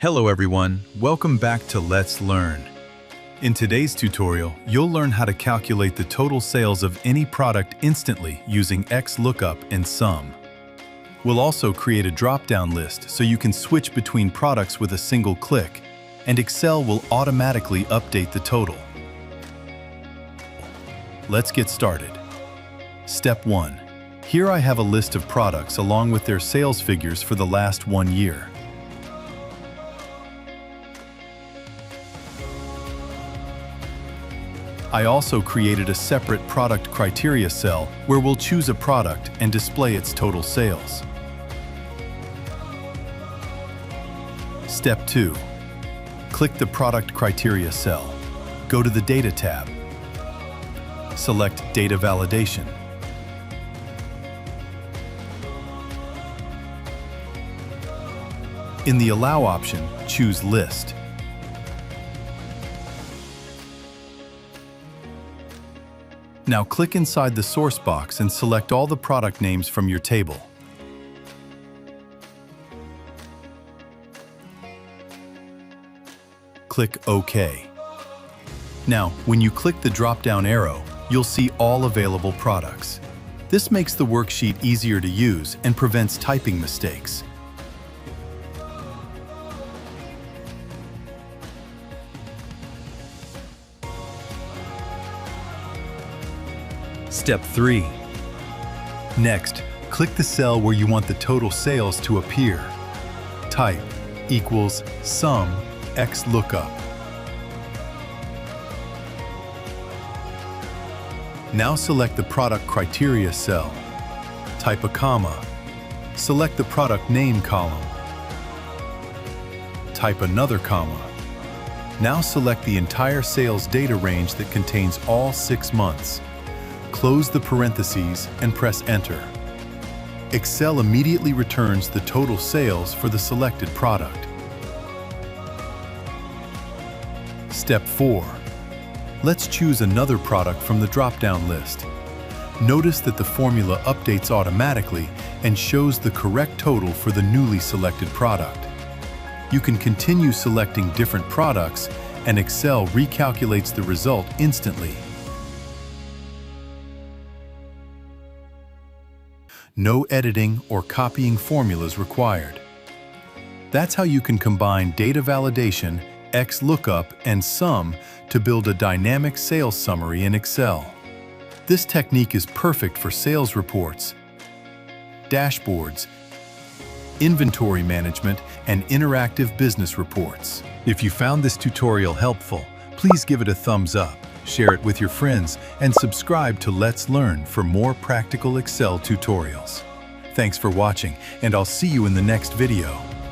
Hello everyone, welcome back to Let's Learn. In today's tutorial, you'll learn how to calculate the total sales of any product instantly using XLOOKUP and SUM. We'll also create a drop-down list so you can switch between products with a single click, and Excel will automatically update the total. Let's get started. Step 1. Here I have a list of products along with their sales figures for the last 1 year. I also created a separate product criteria cell where we'll choose a product and display its total sales. Step 2. Click the product criteria cell. Go to the Data tab. Select Data Validation. In the Allow option, choose List. Now click inside the source box and select all the product names from your table. Click OK. Now, when you click the drop-down arrow, you'll see all available products. This makes the worksheet easier to use and prevents typing mistakes. Step 3. Next, click the cell where you want the total sales to appear. Type equals SUM XLOOKUP. Now select the product criteria cell. Type a comma. Select the product name column. Type another comma. Now select the entire sales data range that contains all 6 months. Close the parentheses and press Enter. Excel immediately returns the total sales for the selected product. Step 4. Let's choose another product from the drop-down list. Notice that the formula updates automatically and shows the correct total for the newly selected product. You can continue selecting different products, and Excel recalculates the result instantly. No editing or copying formulas required. That's how you can combine data validation, XLOOKUP, and SUM to build a dynamic sales summary in Excel. This technique is perfect for sales reports, dashboards, inventory management, and interactive business reports. If you found this tutorial helpful, please give it a thumbs up, share it with your friends, and subscribe to Let's Learn for more practical Excel tutorials. Thanks for watching, and I'll see you in the next video.